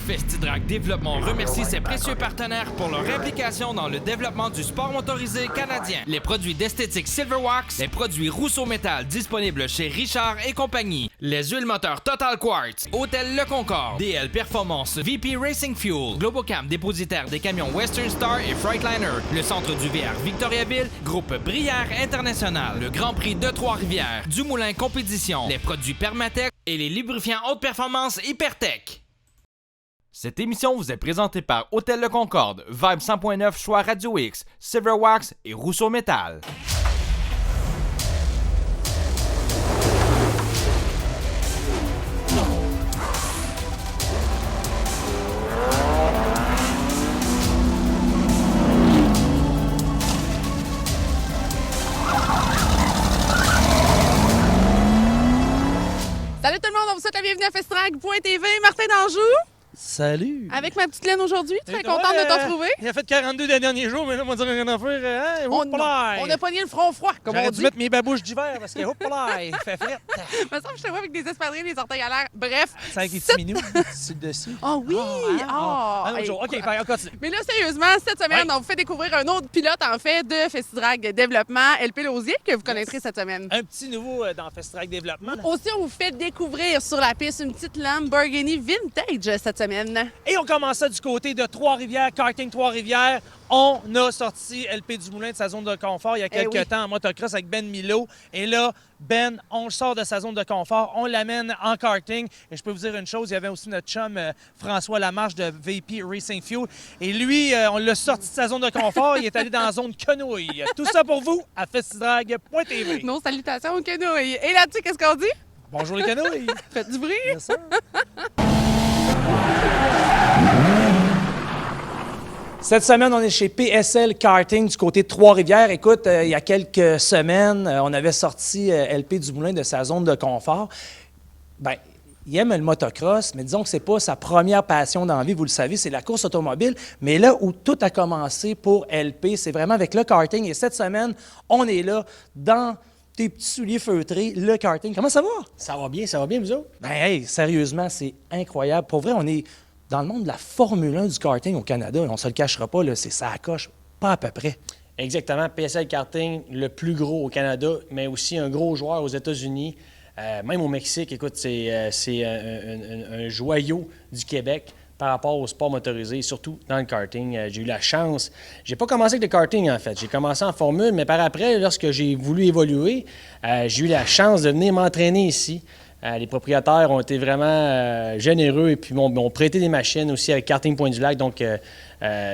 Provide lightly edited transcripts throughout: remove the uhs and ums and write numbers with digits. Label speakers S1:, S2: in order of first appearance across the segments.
S1: Festidrag Développement remercie ses précieux partenaires pour leur implication dans le développement du sport motorisé canadien. Les produits d'esthétique Silverwax, les produits Rousseau Métal disponibles chez Richard et compagnie, les huiles moteurs Total Quartz, Hôtel Le Concorde, DL Performance, VP Racing Fuel, Globocam dépositaire des camions Western Star et Freightliner, le centre du VR Victoriaville, Groupe Brière International, le Grand Prix de Trois-Rivières, Dumoulin Compétition, les produits Permatech et les lubrifiants haute performance Hypertech. Cette émission vous est présentée par Hôtel Le Concorde, Vibe 100.9 Choix Radio X, Silverwax et Rousseau Métal.
S2: Salut tout le monde, on vous souhaite la bienvenue à Festidrag.tv. Martin d'Anjou.
S3: Salut!
S2: Avec ma petite laine aujourd'hui, très contente de te retrouver.
S3: Il a fait 42 des derniers jours, mais là, on va dire rien à faire.
S2: On a pogné le front froid, comme on
S3: J'aurais
S2: dit.
S3: dû mettre mes babouches d'hiver parce que, hop là, il fait fret.
S2: Il me semble que je te vois avec des espadrilles, les orteils à l'air. Bref.
S3: C'est avec les petits minous, c'est le dessus.
S2: Oh oui!
S3: Un autre jour. OK, on continue.
S2: Mais là, sérieusement, cette semaine, on vous fait découvrir un autre pilote, en fait, de Festidrag Développement, LP Lausier, que vous connaîtrez cette semaine.
S3: Un petit nouveau dans Festidrag Développement.
S2: Aussi, on vous fait découvrir sur la piste une petite Lamborghini vintage cette semaine.
S3: Et on commence ça du côté de Trois-Rivières, Karting Trois-Rivières. On a sorti LP Dumoulin de sa zone de confort il y a quelques temps en motocross avec Ben Milo. Et là, Ben, on le sort de sa zone de confort, on l'amène en karting. Et je peux vous dire une chose, il y avait aussi notre chum François Lamarche de VP Racing Fuel. Et lui, on l'a sorti de sa zone de confort, il est allé dans la zone quenouille. Tout ça pour vous à festidrag.tv.
S2: Nos salutations aux quenouilles. Et là-dessus, qu'est-ce qu'on dit?
S3: Bonjour les quenouilles!
S2: Faites du bruit!
S3: Bien sûr. Cette semaine, on est chez PSL Karting du côté de Trois-Rivières. Écoute, il y a quelques semaines, on avait sorti LP Dumoulin de sa zone de confort. Bien, il aime le motocross, mais disons que c'est pas sa première passion dans la vie, vous le savez, c'est la course automobile. Mais là où tout a commencé pour LP, c'est vraiment avec le karting. Et cette semaine, on est là dans tes petits souliers feutrés, le karting. Comment ça va?
S4: Ça va bien, vous autres?
S3: Ben, hey, sérieusement, c'est incroyable. Pour vrai, on est dans le monde de la Formule 1 du karting au Canada. On se le cachera pas, là, c'est ça à coche, pas à peu près.
S4: Exactement. PSL Karting, le plus gros au Canada, mais aussi un gros joueur aux États-Unis, même au Mexique. Écoute, c'est un joyau du Québec par rapport au sport motorisé, surtout dans le karting. J'ai eu la chance. J'ai pas commencé avec le karting, en fait. J'ai commencé en Formule, mais par après, lorsque j'ai voulu évoluer, j'ai eu la chance de venir m'entraîner ici. Les propriétaires ont été vraiment généreux et puis m'ont prêté des machines aussi avec Karting Pointe-du-Lac. Donc,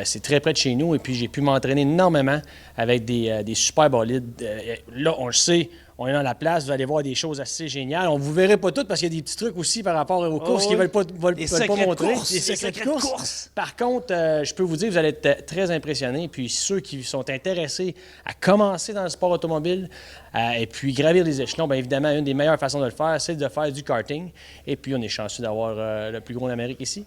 S4: c'est très près de chez nous. Et puis, j'ai pu m'entraîner énormément avec des super bolides. Là, on le sait, on est dans la place. Vous allez voir des choses assez géniales. On ne vous verrez pas toutes parce qu'il y a des petits trucs aussi par rapport aux courses qu'ils ne veulent pas montrer.
S3: Des secrets de course.
S4: Par contre, je peux vous dire, vous allez être très impressionnés. Puis, ceux qui sont intéressés à commencer dans le sport automobile et puis gravir les échelons, bien évidemment, une des meilleures façons de le faire, c'est de faire du karting. Et puis, on est chanceux d'avoir le plus gros d'Amérique ici.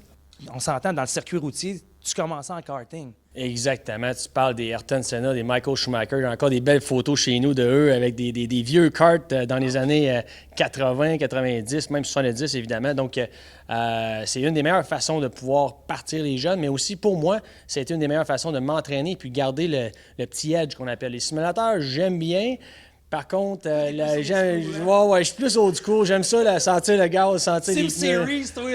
S3: On s'entend, dans le circuit routier, tu commençais en karting.
S4: Exactement. Tu parles des Ayrton Senna, des Michael Schumacher. J'ai encore des belles photos chez nous de eux avec des vieux karts dans les années 80, 90, même 70, évidemment. Donc, c'est une des meilleures façons de pouvoir partir les jeunes, mais aussi, pour moi, c'est une des meilleures façons de m'entraîner puis garder le petit edge qu'on appelle. Les simulateurs, j'aime bien. Par contre, je suis plus old school. J'aime ça, sentir le gaz, sentir les pneus.
S3: Series, toi,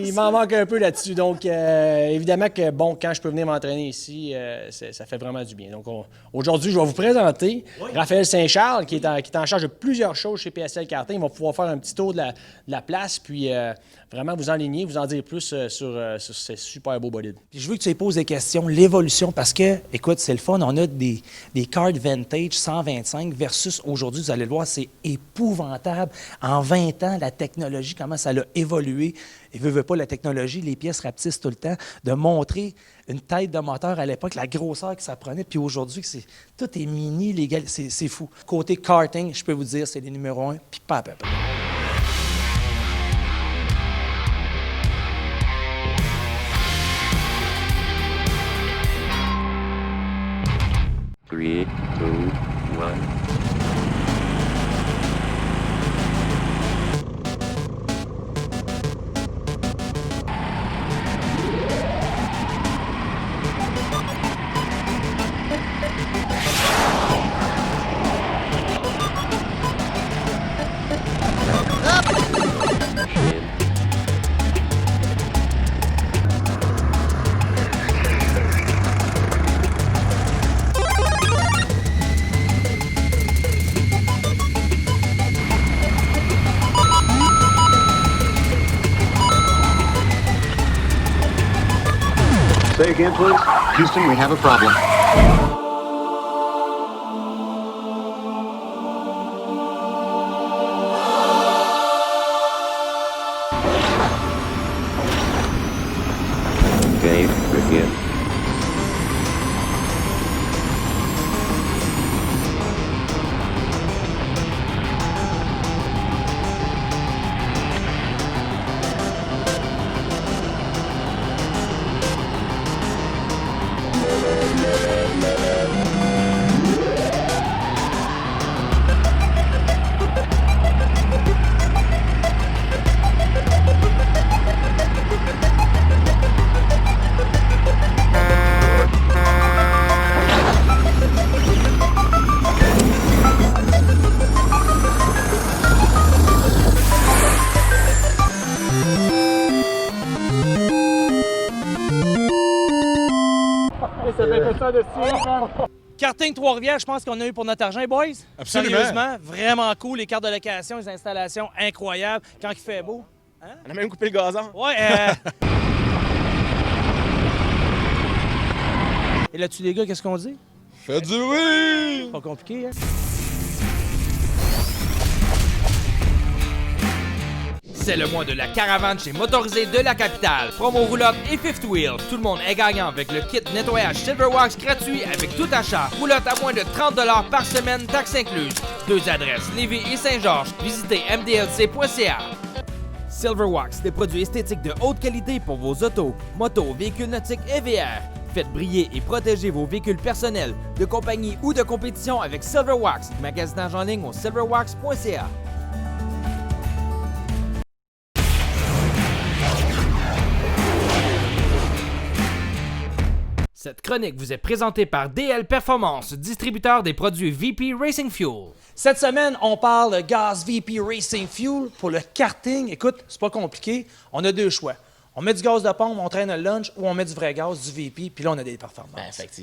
S4: Il m'en manque un peu là-dessus. Donc, évidemment que, bon, quand je peux venir m'entraîner ici, ça fait vraiment du bien. Donc, aujourd'hui, je vais vous présenter Raphaël Saint-Charles, qui est en charge de plusieurs choses chez PSL Karting. Il va pouvoir faire un petit tour de la place, puis vraiment vous enligner, vous en dire plus sur ces super beaux bolides.
S3: Puis je veux que tu lui poses des questions, l'évolution, parce que, écoute, c'est le fun, on a des cards vintage 125 versus aujourd'hui, vous allez le voir, c'est épouvantable. En 20 ans, la technologie, comment ça a évolué. Et veut pas la technologie, les pièces rapetissent tout le temps, de montrer une tête de moteur à l'époque, la grosseur que ça prenait, puis aujourd'hui, tout est mini, légal, c'est fou. Côté karting, je peux vous dire, c'est les numéros 1, puis pas à peu près.
S5: Three, two, one.
S6: Say again, please. Houston, we have a problem.
S5: Game begin.
S3: Karting Trois-Rivières, je pense qu'on a eu pour notre argent, boys.
S7: Absolument.
S3: Sérieusement, vraiment cool. Les cartes de location, les installations incroyables. Quand il fait beau.
S7: On a même coupé le gazon.
S3: Ouais. Et là-dessus, les gars, qu'est-ce qu'on dit?
S7: Faites du bruit!
S3: Pas compliqué, hein?
S1: C'est le mois de la caravane chez Motorisé de la capitale. Promo roulotte et fifth wheel. Tout le monde est gagnant avec le kit nettoyage Silverwax gratuit avec tout achat. Roulotte à moins de 30 $ par semaine, taxes incluses. 2 adresses, Lévis et Saint-Georges. Visitez mdlc.ca. Silverwax, des produits esthétiques de haute qualité pour vos autos, motos, véhicules nautiques et VR. Faites briller et protéger vos véhicules personnels, de compagnie ou de compétition avec Silverwax. Magasinage en ligne au silverwax.ca. Cette chronique vous est présentée par DL Performance, distributeur des produits VP Racing Fuel.
S3: Cette semaine, on parle de gaz VP Racing Fuel pour le karting. Écoute, c'est pas compliqué. On a deux choix. On met du gaz de pompe, on traîne le lunch, ou on met du vrai gaz, du VP, puis là, on a des performances.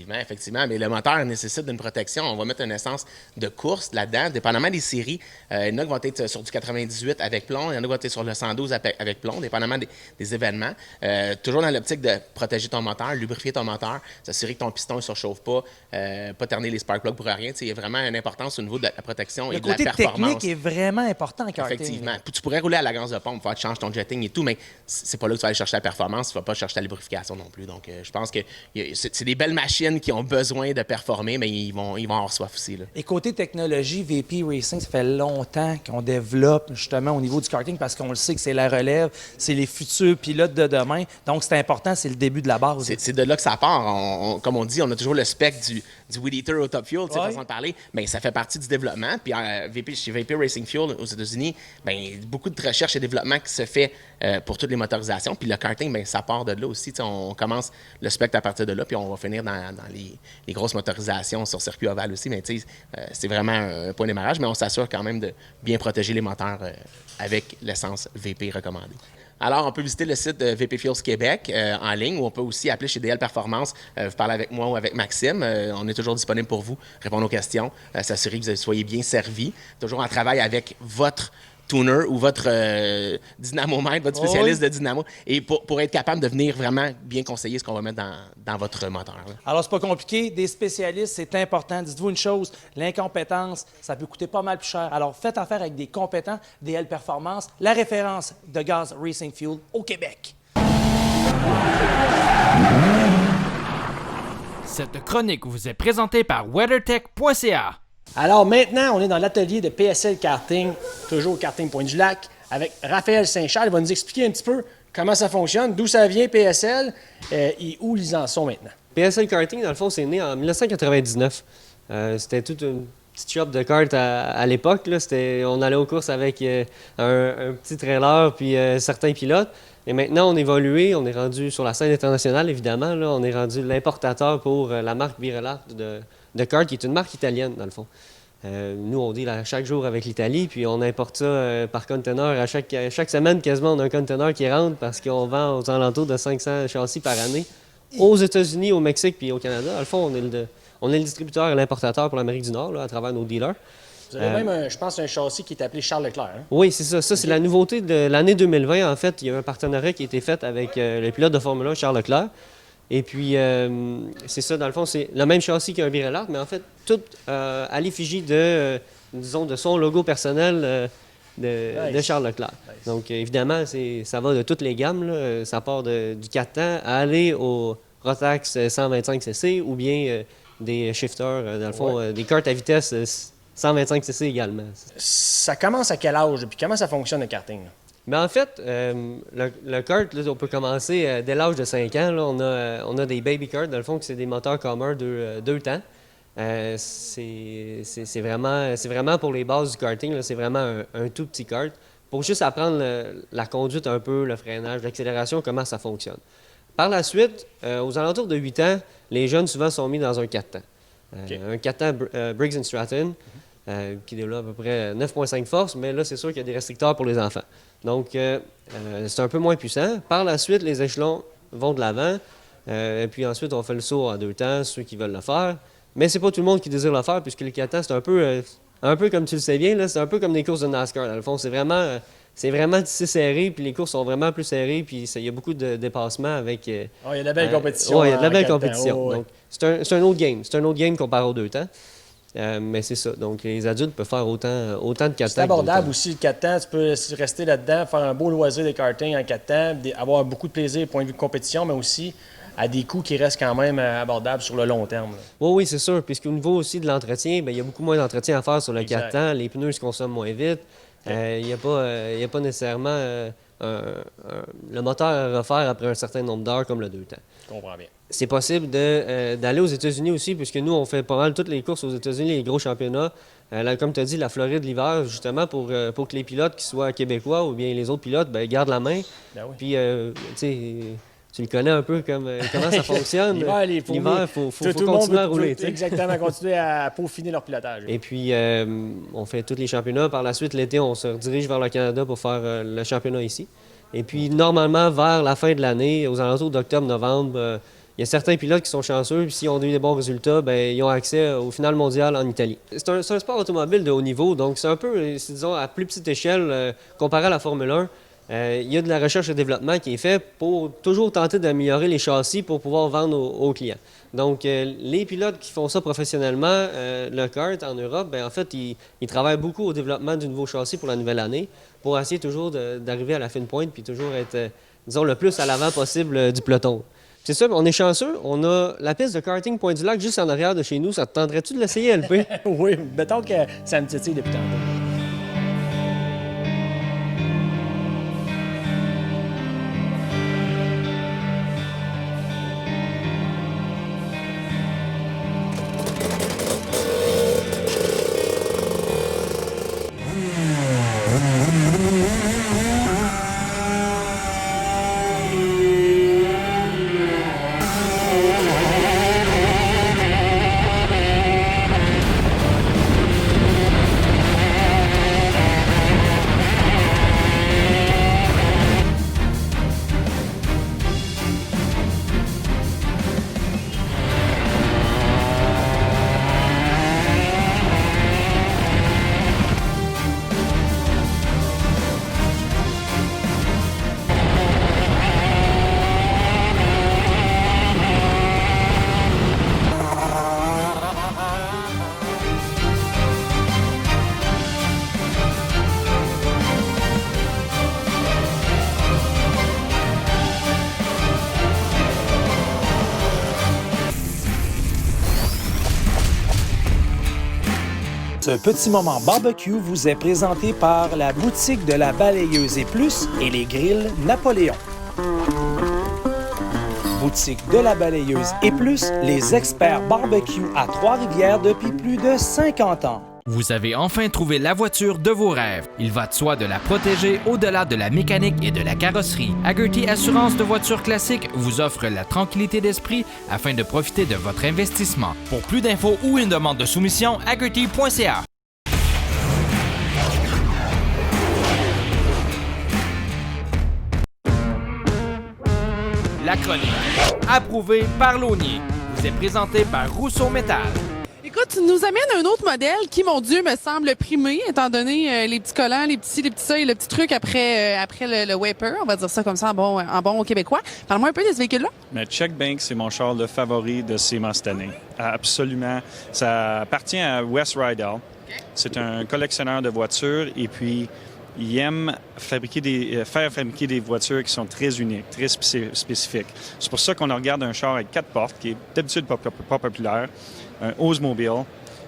S8: Ben, effectivement. Mais le moteur nécessite une protection. On va mettre une essence de course là-dedans, dépendamment des séries. Il y en a qui vont être sur du 98 avec plomb, il y en a qui vont être sur le 112 avec plomb, dépendamment des événements. Toujours dans l'optique de protéger ton moteur, lubrifier ton moteur, s'assurer que ton piston ne surchauffe pas terner les spark plugs pour rien. Il y a vraiment une importance au niveau de la protection et de la performance.
S3: Le côté technique est vraiment important en karting.
S8: Effectivement. Puis tu pourrais rouler à la gaz de pompe, il faut que tu changes ton jetting et tout, mais c'est pas là que tu vas aller chercher la performance, tu vas pas chercher la lubrification non plus. Donc, je pense que c'est des belles machines qui ont besoin de performer, mais ils vont avoir soif aussi. Là.
S3: Et côté technologie, VP Racing, ça fait longtemps qu'on développe justement au niveau du karting parce qu'on le sait que c'est la relève, c'est les futurs pilotes de demain. Donc, c'est important, c'est le début de la base.
S8: C'est de là que ça part. Comme on dit, on a toujours le spec du Weed Eater au Top Fuel, façon de parler, mais ça fait partie du développement. Puis chez VP Racing Fuel aux États-Unis, beaucoup de recherche et développement qui se fait pour toutes les motorisations. Puis le karting, ça part de là aussi. On commence le spectre à partir de là, puis on va finir dans les grosses motorisations sur circuit ovale aussi. Mais c'est vraiment un point de démarrage, mais on s'assure quand même de bien protéger les moteurs avec l'essence VP recommandée. Alors, on peut visiter le site de VP Fuels Québec en ligne, ou on peut aussi appeler chez DL Performance, vous parlez avec moi ou avec Maxime. On est toujours disponible pour vous, répondre aux questions, s'assurer que vous soyez bien servi. Toujours en travail avec votre tuner ou votre dynamomètre, votre spécialiste de dynamo, et pour être capable de venir vraiment bien conseiller ce qu'on va mettre dans votre moteur. Là.
S3: Alors, c'est pas compliqué. Des spécialistes, c'est important. Dites-vous une chose, l'incompétence, ça peut coûter pas mal plus cher. Alors, faites affaire avec des compétents, DL Performance, la référence de gaz Racing Fuel au Québec.
S1: Cette chronique vous est présentée par WeatherTech.ca.
S4: Alors maintenant, on est dans l'atelier de PSL Karting, toujours au Karting Pointe-du-Lac, avec Raphaël Saint-Charles. Il va nous expliquer un petit peu comment ça fonctionne, d'où ça vient PSL et où ils en sont maintenant.
S9: PSL Karting, dans le fond, c'est né en 1999. C'était toute une petite shop de kart à l'époque. Là. On allait aux courses avec un petit trailer puis certains pilotes. Et maintenant, on a évolué, on est rendu sur la scène internationale, évidemment. Là, on est rendu l'importateur pour la marque Birella de kart, qui est une marque italienne, dans le fond. Nous, on deal chaque jour avec l'Italie, puis on importe ça par conteneur. À chaque semaine, quasiment, on a un conteneur qui rentre parce qu'on vend aux alentours de 500 châssis par année. Aux États-Unis, au Mexique puis au Canada. Dans le fond, on est le distributeur et l'importateur pour l'Amérique du Nord, là, à travers nos dealers.
S4: Vous avez même, je pense, un châssis qui est appelé Charles Leclerc. Hein?
S9: Oui, c'est ça. Ça, c'est la nouveauté de l'année 2020. En fait, il y a un partenariat qui a été fait avec le pilote de Formule 1, Charles Leclerc. Et puis, c'est ça, dans le fond, c'est le même châssis qu'un Birel Art, mais en fait, tout à l'effigie de, disons, de son logo personnel de Charles Leclerc. Nice. Donc, évidemment, ça va de toutes les gammes, là. Ça part du 4 temps à aller au Rotax 125cc ou bien des shifters, dans le fond, des karts à vitesse 125cc également.
S4: Ça commence à quel âge? Puis comment ça fonctionne le karting?
S9: Mais en fait, le kart, là, on peut commencer dès l'âge de 5 ans. Là, on a des baby karts, dans le fond, que c'est des moteurs Commer 2 temps. C'est vraiment pour les bases du karting, là, c'est vraiment un tout petit kart. Pour juste apprendre la conduite un peu, le freinage, l'accélération, comment ça fonctionne. Par la suite, aux alentours de 8 ans, les jeunes souvent sont mis dans un 4 temps. Un 4 temps Briggs & Stratton, qui développe à peu près 9,5 forces, mais là, c'est sûr qu'il y a des restricteurs pour les enfants. Donc, c'est un peu moins puissant. Par la suite, les échelons vont de l'avant. Puis ensuite, on fait le saut en 2 temps, ceux qui veulent le faire. Mais c'est pas tout le monde qui désire le faire, puisque le 4 temps, c'est un peu comme tu le sais bien, là, c'est un peu comme des courses de NASCAR. Dans le fond, c'est vraiment tissé serré, puis les courses sont vraiment plus serrées, puis il y a beaucoup de dépassements avec... il y
S4: a de la belle compétition.
S9: Oui, il y a de la belle compétition.
S4: Oh,
S9: donc, c'est un autre game. C'est un autre game comparé aux 2 temps. Mais c'est ça. Donc, les adultes peuvent faire autant de 4 temps.
S4: C'est abordable aussi, le 4 temps. Tu peux rester là-dedans, faire un beau loisir de karting en 4 temps, avoir beaucoup de plaisir point de vue de compétition, mais aussi à des coûts qui restent quand même abordables sur le long terme.
S9: Oui, c'est sûr. Puisqu'au niveau aussi de l'entretien, il y a beaucoup moins d'entretien à faire sur le 4 temps. Les pneus se consomment moins vite. Il n'y a pas nécessairement le moteur à refaire après un certain nombre d'heures comme le 2 temps.
S4: Je comprends bien.
S9: C'est possible d'aller aux États-Unis aussi, puisque nous, on fait pas mal toutes les courses aux États-Unis, les gros championnats. Comme tu as dit, la Floride l'hiver, justement, pour que les pilotes, qui soient québécois ou bien les autres pilotes, gardent la main.
S4: Ben oui.
S9: Puis, tu le connais un peu comment ça fonctionne.
S4: L'hiver,
S9: il faut continuer à rouler.
S4: Exactement, continuer à peaufiner leur pilotage.
S9: Et puis, on fait tous les championnats. Par la suite, l'été, on se redirige vers le Canada pour faire le championnat ici. Et puis, normalement, vers la fin de l'année, aux alentours d'octobre-novembre, il y a certains pilotes qui sont chanceux, puis s'ils ont eu des bons résultats, ils ont accès au final mondial en Italie. C'est un sport automobile de haut niveau, donc c'est un peu, disons, à plus petite échelle, comparé à la Formule 1. Il y a de la recherche et développement qui est fait pour toujours tenter d'améliorer les châssis pour pouvoir vendre aux clients. Donc, les pilotes qui font ça professionnellement, le kart en Europe, en fait, ils travaillent beaucoup au développement du nouveau châssis pour la nouvelle année, pour essayer toujours d'arriver à la fine pointe, puis toujours être, disons, le plus à l'avant possible du peloton. C'est ça, on est chanceux. On a la piste de karting Pointe-du-Lac juste en arrière de chez nous. Ça te tenterait-tu de l'essayer, LP?
S4: Oui, mettons que ça me titille depuis tantôt.
S3: Ce petit moment barbecue vous est présenté par la boutique de la Balayeuse et Plus et les grilles Napoléon. Boutique de la Balayeuse et Plus, les experts barbecue à Trois-Rivières depuis plus de 50 ans.
S1: Vous avez enfin trouvé la voiture de vos rêves. Il va de soi de la protéger au-delà de la mécanique et de la carrosserie. Hagerty Assurance de voitures classiques vous offre la tranquillité d'esprit afin de profiter de votre investissement. Pour plus d'infos ou une demande de soumission, hagerty.ca. La chronique, approuvée par Launier, vous est présentée par Rousseau Métal.
S2: Écoute, Écoute, tu nous amènes un autre modèle qui, mon Dieu, me semble primé, étant donné les petits collants, les petits ça et le petit truc après le wiper, on va dire ça comme ça en bon québécois. Parle-moi un peu de ce véhicule-là.
S10: Mais Check Bank, c'est mon char le favori de SEMA cette année. Absolument. Ça appartient à Wes Rydell. C'est un collectionneur de voitures et puis il aime faire fabriquer des voitures qui sont très uniques, très spécifiques. C'est pour ça qu'on regarde un char avec 4 portes, qui est d'habitude pas populaire, un Oldsmobile.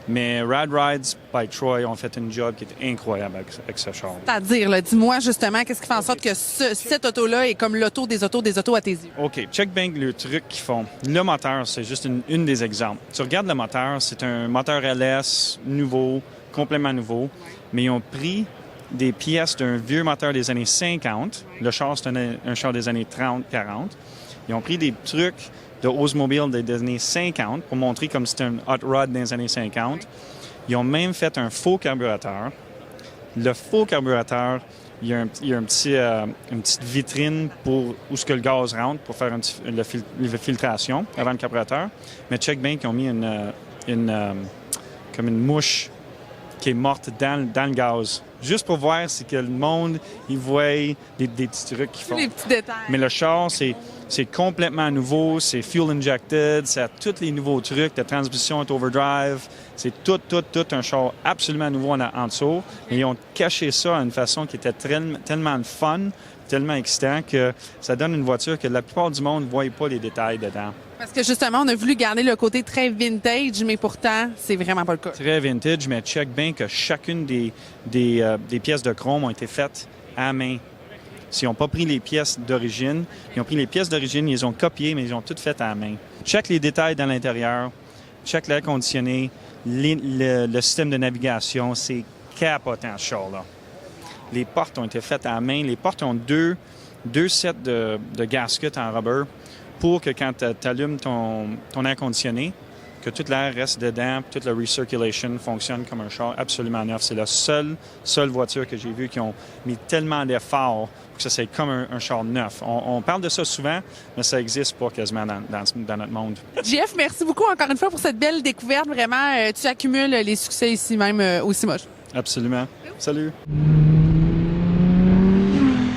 S10: Mais Rad Rides by Troy ont fait un job qui est incroyable avec ce char.
S2: C'est-à-dire, là, dis-moi justement, qu'est-ce qui fait en sorte que cette auto-là est comme l'auto des autos à tes yeux?
S10: OK. Check Bank, le truc qu'ils font. Le moteur, c'est juste une des exemples. Tu regardes le moteur, c'est un moteur LS nouveau, complètement nouveau, mais ils ont pris des pièces d'un vieux moteur des années 50. Le char, c'est un char des années 30-40. Ils ont pris des trucs de Oldsmobile des années 50 pour montrer comme c'était un hot rod des années 50. Ils ont même fait un faux carburateur. Le faux carburateur, il y a une petite vitrine où ce que le gaz rentre pour faire la filtration avant le carburateur. Mais Check Bank, ils ont mis comme une mouche qui est morte dans le gaz. Juste pour voir si que le monde, il voit des petits trucs qu'ils font.
S2: Les petits détails.
S10: Mais le char, c'est complètement nouveau, c'est fuel injected, ça a tous les nouveaux trucs, la transmission est overdrive, c'est tout un char absolument nouveau en dessous. Et ils ont caché ça d'une façon qui était tellement fun, tellement excitant que ça donne une voiture que la plupart du monde ne voit pas les détails dedans.
S2: Parce que justement, on a voulu garder le côté très vintage, mais pourtant, c'est vraiment pas le cas.
S10: Très vintage, mais check bien que chacune des pièces de chrome ont été faites à main. S'ils n'ont pas pris les pièces d'origine, ils ont pris les pièces d'origine, ils les ont copiées, mais ils ont toutes faites à la main. Check les détails dans l'intérieur, check l'air conditionné, le système de navigation, c'est capotant ce char-là. Les portes ont été faites à la main. Les portes ont deux sets de gaskets en rubber pour que quand tu allumes ton air conditionné, que tout l'air reste dedans, toute la recirculation fonctionne comme un char absolument neuf. C'est la seule voiture que j'ai vue qui ont mis tellement d'efforts pour que ça soit comme un char neuf. On parle de ça souvent, mais ça n'existe pas quasiment dans notre monde.
S2: Jeff, merci beaucoup encore une fois pour cette belle découverte. Vraiment, tu accumules les succès ici même au CIMOS.
S10: Absolument. Salut.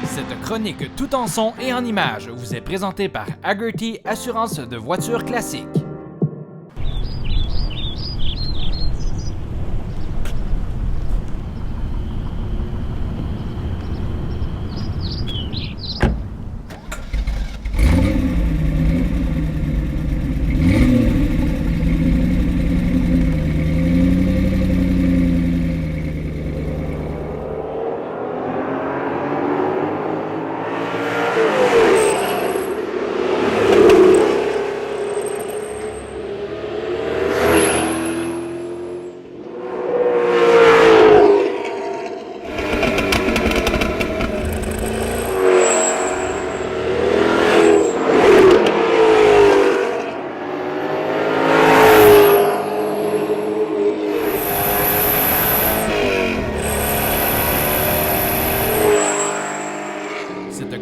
S1: Cette chronique tout en son et en images vous est présentée par Hagerty Assurance de voitures classiques.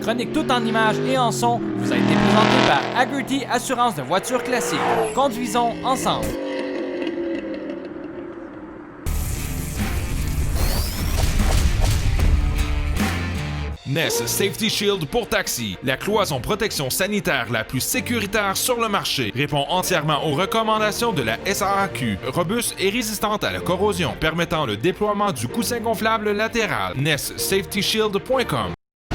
S1: Chronique tout en images et en son vous a été présentée par Hagerty Assurance de voitures classiques. Conduisons ensemble.
S11: Ness Safety Shield pour taxi, la cloison protection sanitaire la plus sécuritaire sur le marché, répond entièrement aux recommandations de la SAAQ, robuste et résistante à la corrosion, permettant le déploiement du coussin gonflable latéral. NessSafetyShield.com.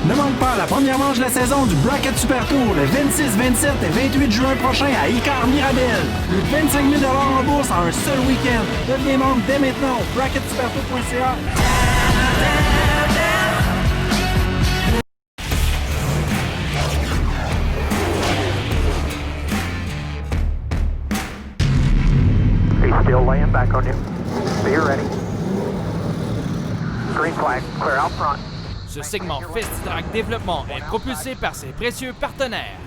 S12: Ne manque pas la première manche de la saison du Bracket Super Tour le 26, 27 et 28 juin prochain à Icar Mirabel. Plus de 25 000 en bourse en un seul week-end. Devenez membre dès maintenant au bracketsupertour.ca.
S6: He's still laying back on you. Be ready. Green flag, clear out front.
S1: Ce segment FestiDrag Développement est propulsé par ses précieux partenaires.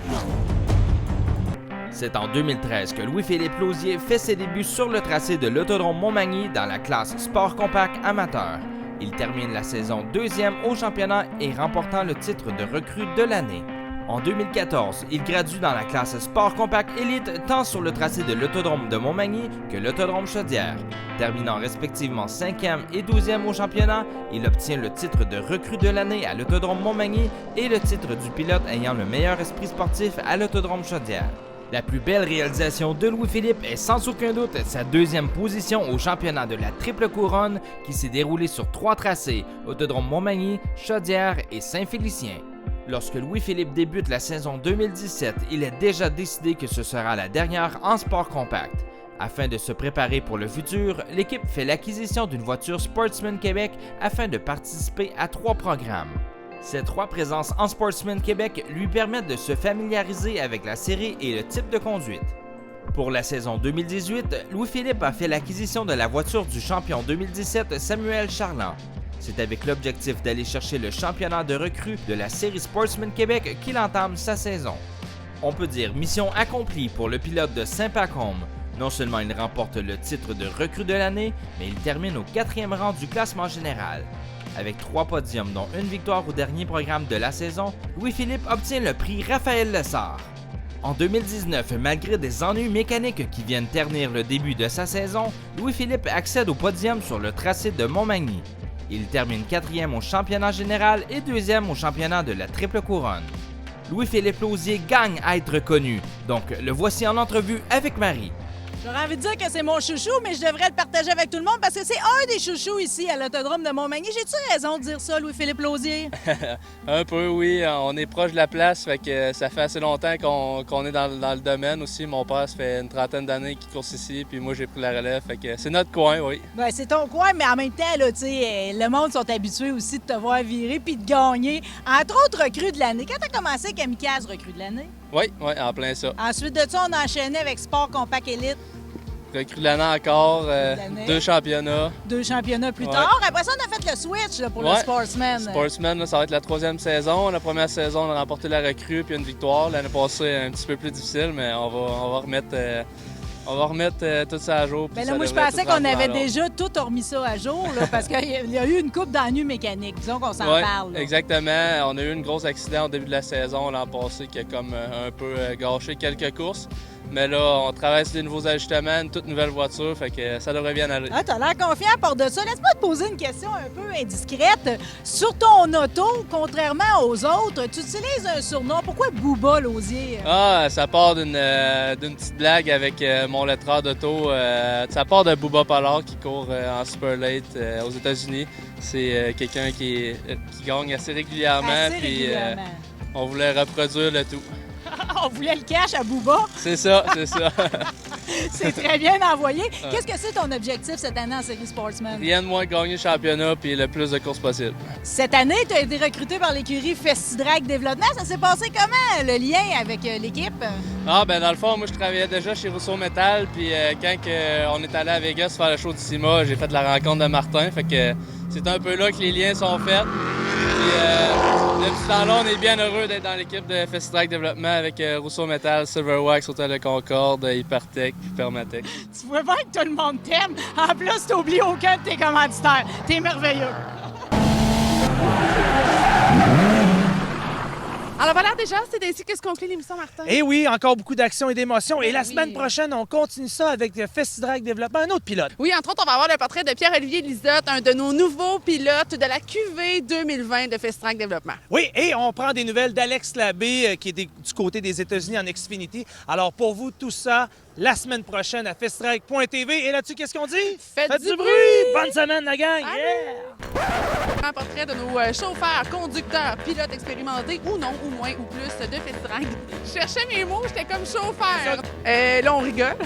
S1: C'est en 2013 que Louis-Philippe Lausier fait ses débuts sur le tracé de l'autodrome Montmagny dans la classe Sport Compact Amateur. Il termine la saison 2e au championnat et remportant le titre de recrue de l'année. En 2014, il gradue dans la classe Sport Compact Elite tant sur le tracé de l'autodrome de Montmagny que l'autodrome Chaudière. Terminant respectivement 5e et 12e au championnat, il obtient le titre de recrue de l'année à l'autodrome Montmagny et le titre du pilote ayant le meilleur esprit sportif à l'autodrome Chaudière. La plus belle réalisation de Louis-Philippe est sans aucun doute sa 2e position au championnat de la Triple Couronne qui s'est déroulé sur 3 tracés, Autodrome Montmagny, Chaudière et Saint-Félicien. Lorsque Louis-Philippe débute la saison 2017, il est déjà décidé que ce sera la dernière en sport compact. Afin de se préparer pour le futur, l'équipe fait l'acquisition d'une voiture Sportsman Québec afin de participer à 3 programmes. Ces 3 présences en Sportsman Québec lui permettent de se familiariser avec la série et le type de conduite. Pour la saison 2018, Louis-Philippe a fait l'acquisition de la voiture du champion 2017 Samuel Charland. C'est avec l'objectif d'aller chercher le championnat de recrue de la série Sportsman Québec qu'il entame sa saison. On peut dire mission accomplie pour le pilote de Saint-Pacôme. Non seulement il remporte le titre de recrue de l'année, mais il termine au 4e rang du classement général. Avec 3 podiums dont une victoire au dernier programme de la saison, Louis-Philippe obtient le prix Raphaël Lessard. En 2019, malgré des ennuis mécaniques qui viennent ternir le début de sa saison, Louis-Philippe accède au podium sur le tracé de Montmagny. Il termine 4e au championnat général et 2e au championnat de la Triple Couronne. Louis-Philippe Lausier gagne à être connu, donc le voici en entrevue avec Marie.
S13: J'aurais envie de dire que c'est mon chouchou, mais je devrais le partager avec tout le monde parce que c'est un des chouchous ici à l'autodrome de Montmagny. J'ai-tu raison de dire ça, Louis-Philippe Lausier?
S14: Un peu, oui. On est proche de la place, fait que ça fait assez longtemps qu'on est dans le domaine aussi. Mon père, ça fait une trentaine d'années qu'il course ici, puis moi, j'ai pris la relève, fait que c'est notre coin, oui.
S13: Ben, c'est ton coin, mais en même temps, là, tu sais, le monde sont habitués aussi de te voir virer puis de gagner. Entre autres, recrue de l'année. Quand t'as commencé Kamikaze, recrue de l'année?
S14: Oui, en plein ça.
S13: Ensuite de ça, on a enchaîné avec Sport Compact Elite.
S14: Recrue de l'année encore, 2 championnats.
S13: 2 championnats plus tard. Après ça, on a fait le switch là, pour le Sportsman.
S14: Sportsman, là, ça va être la 3e saison. La première saison, on a remporté la recrue puis une victoire. L'année passée, un petit peu plus difficile, mais on va remettre tout ça à jour.
S13: Bien là, moi, je pensais qu'on avait déjà tout remis ça à jour, là, parce qu'il y a eu une coupe d'ennuis mécaniques. Disons qu'on s'en parle. Là.
S14: Exactement. On a eu un gros accident au début de la saison l'an passé qui a comme un peu gâché quelques courses. Mais là, on travaille sur des nouveaux ajustements, une toute nouvelle voiture, fait que ça devrait bien aller.
S13: Ah, t'as l'air confiant à part de ça. Laisse-moi te poser une question un peu indiscrète. Sur ton auto, contrairement aux autres, tu utilises un surnom. Pourquoi Booba Lausier?
S14: Ah, ça part d'une petite blague avec mon lettreur d'auto. Ça part de Booba Pollard qui court en Super Late aux États-Unis. C'est quelqu'un qui gagne assez régulièrement. On voulait reproduire le tout.
S13: On voulait le cash à Booba.
S14: C'est ça, c'est ça.
S13: C'est très bien envoyé. Qu'est-ce que c'est ton objectif cette année en série Sportsman?
S14: Rien de moins que gagner le championnat puis le plus de courses possible.
S13: Cette année, tu as été recruté par l'écurie Festidrag Développement. Ça s'est passé comment, le lien avec l'équipe?
S14: Ah, ben dans le fond, moi, je travaillais déjà chez Rousseau Metal. Puis quand on est allé à Vegas faire le show du CIMA, j'ai fait la rencontre de Martin. Fait que c'est un peu là que les liens sont faits. Puis depuis ce temps-là, on est bien heureux d'être dans l'équipe de Festidrag Développement avec Rousseau Metal, Silverwax, Hôtel de Concorde, Hypertech puis Permatech.
S13: Tu vois bien que tout le monde t'aime. En plus, t'oublies aucun de tes commanditaires. T'es merveilleux.
S2: Alors voilà, déjà, c'est ainsi que se conclut l'émission, Martin.
S3: Et oui, encore beaucoup d'action et d'émotion. Et la semaine prochaine, on continue ça avec Festidrag Développement, un autre pilote.
S2: Oui, entre autres, on va avoir le portrait de Pierre-Olivier Lisotte, un de nos nouveaux pilotes de la QV 2020 de Festidrag Développement.
S3: Oui, et on prend des nouvelles d'Alex Labbé, qui est du côté des États-Unis en Xfinity. Alors pour vous, tout ça, la semaine prochaine à festidrag.tv. Et là-dessus, qu'est-ce qu'on dit?
S2: Faites du bruit!
S3: Bonne semaine, la gang! Yeah!
S2: Un portrait de nos chauffeurs, conducteurs, pilotes expérimentés, ou non, ou moins, ou plus, de Festidrag. Je cherchais mes mots, j'étais comme chauffeur. Là, on rigole.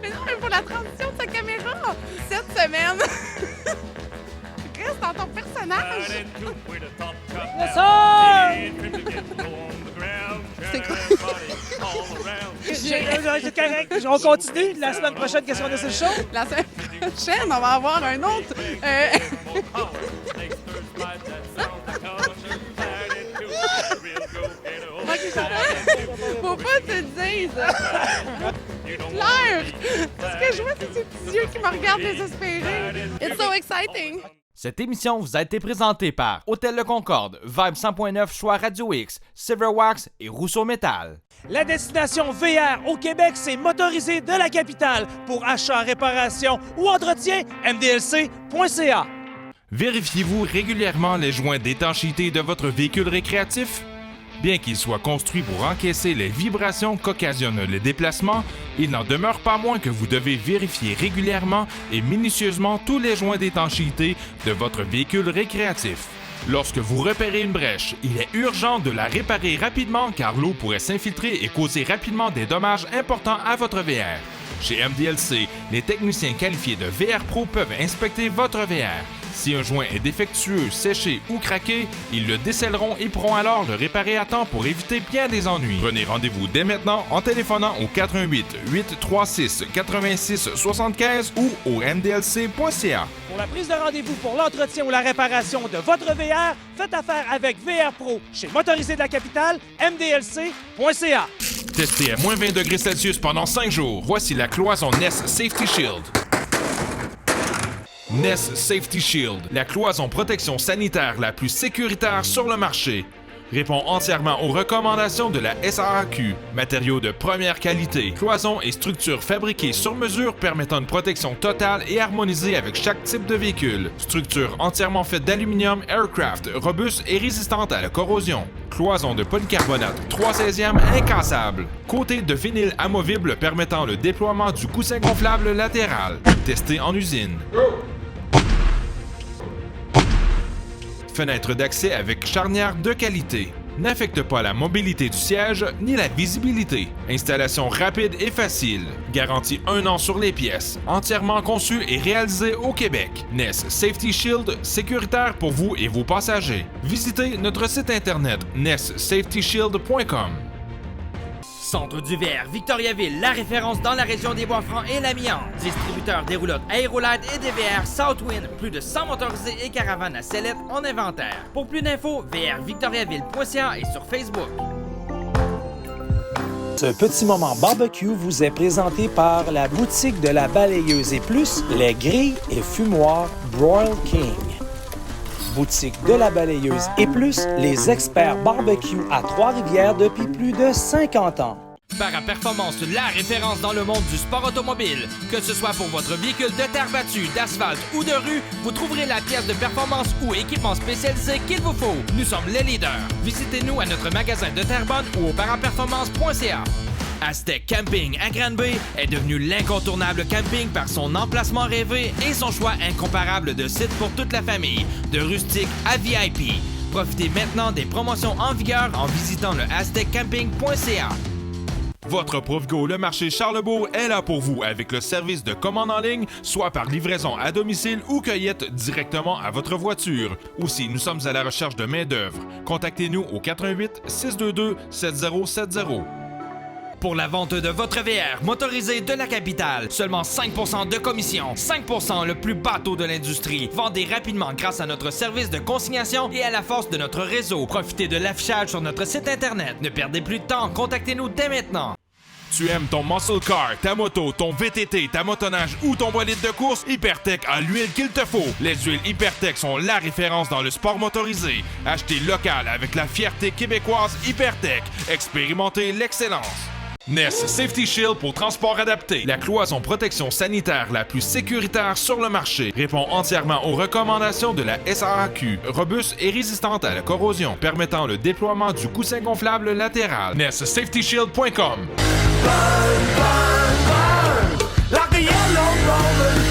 S2: Mais non, mais pour la transition de sa caméra, cette semaine, reste dans ton personnage.
S3: Yes, sir!
S2: C'est quoi?
S3: C'est correct. On continue. La semaine prochaine, qu'est-ce qu'on a sur le show?
S2: La semaine prochaine, on va avoir un autre. Faut pas te le dire. Pleure! Ce que je vois, c'est ces petits yeux qui me regardent désespérés. It's so exciting!
S1: Cette émission vous a été présentée par Hôtel Le Concorde, Vibe 100.9 Choix Radio X, Silverwax et Rousseau Métal.
S15: La destination VR au Québec, c'est Motorisé de la Capitale. Pour achat, réparation ou entretien, mdlc.ca.
S11: Vérifiez-vous régulièrement les joints d'étanchéité de votre véhicule récréatif? Bien qu'il soit construit pour encaisser les vibrations qu'occasionnent les déplacements, il n'en demeure pas moins que vous devez vérifier régulièrement et minutieusement tous les joints d'étanchéité de votre véhicule récréatif. Lorsque vous repérez une brèche, il est urgent de la réparer rapidement car l'eau pourrait s'infiltrer et causer rapidement des dommages importants à votre VR. Chez MDLC, les techniciens qualifiés de VR Pro peuvent inspecter votre VR. Si un joint est défectueux, séché ou craqué, ils le décelleront et pourront alors le réparer à temps pour éviter bien des ennuis. Prenez rendez-vous dès maintenant en téléphonant au 88 836 86 75 ou au mdlc.ca.
S15: Pour la prise de rendez-vous pour l'entretien ou la réparation de votre VR, faites affaire avec VR Pro chez Motorisé de la Capitale, mdlc.ca.
S11: Testez à moins 20 degrés Celsius pendant 5 jours. Voici la cloison Ness Safety Shield. Ness Safety Shield, la cloison protection sanitaire la plus sécuritaire sur le marché. Répond entièrement aux recommandations de la SAAQ. Matériaux de première qualité, cloison et structure fabriquées sur mesure permettant une protection totale et harmonisée avec chaque type de véhicule. Structure entièrement faite d'aluminium aircraft, robuste et résistante à la corrosion. Cloison de polycarbonate 3/16e incassable. Côté de vinyle amovible permettant le déploiement du coussin gonflable latéral. Testé en usine. Fenêtre d'accès avec charnière de qualité. N'affecte pas la mobilité du siège ni la visibilité. Installation rapide et facile. Garantie 1 an sur les pièces. Entièrement conçu et réalisé au Québec. Ness Safety Shield, sécuritaire pour vous et vos passagers. Visitez notre site internet nesssafetyshield.com.
S1: Centre du VR, Victoriaville, la référence dans la région des Bois-Francs et l'Amiante. Distributeur des roulottes Aerolite et des VR Southwind. Plus de 100 motorisés et caravanes à sellette en inventaire. Pour plus d'infos, vrvictoriaville.ca et sur Facebook.
S3: Ce petit moment barbecue vous est présenté par la boutique de la balayeuse et plus, les grilles et fumoirs Broil King. Boutique de la balayeuse et plus, les experts barbecue à Trois-Rivières depuis plus de 50 ans.
S1: Para-Performance, la référence dans le monde du sport automobile. Que ce soit pour votre véhicule de terre battue, d'asphalte ou de rue, vous trouverez la pièce de performance ou équipement spécialisé qu'il vous faut. Nous sommes les leaders. Visitez-nous à notre magasin de Terrebonne ou au paraperformance.ca. Aztec Camping à Granby est devenu l'incontournable camping par son emplacement rêvé et son choix incomparable de sites pour toute la famille, de rustique à VIP. Profitez maintenant des promotions en vigueur en visitant le azteccamping.ca.
S11: Votre Provigo Le Marché Charlebourg est là pour vous avec le service de commande en ligne, soit par livraison à domicile ou cueillette directement à votre voiture. Aussi, nous sommes à la recherche de main-d'œuvre. Contactez-nous au 88 622 7070.
S1: Pour la vente de votre VR motorisé de la capitale, seulement 5% de commission, 5% le plus bas taux de l'industrie. Vendez rapidement grâce à notre service de consignation et à la force de notre réseau. Profitez de l'affichage sur notre site internet. Ne perdez plus de temps, contactez-nous dès maintenant.
S11: Tu aimes ton muscle car, ta moto, ton VTT, ta motoneige ou ton bolide de course? Hypertech a l'huile qu'il te faut. Les huiles Hypertech sont la référence dans le sport motorisé. Achetez local avec la fierté québécoise Hypertech. Expérimentez l'excellence. Ness Safety Shield pour transport adapté. La cloison protection sanitaire la plus sécuritaire sur le marché. Répond entièrement aux recommandations de la SAAQ. Robuste et résistante à la corrosion. Permettant le déploiement du coussin gonflable latéral. nesssafetyshield.com.
S12: Like a yellow roller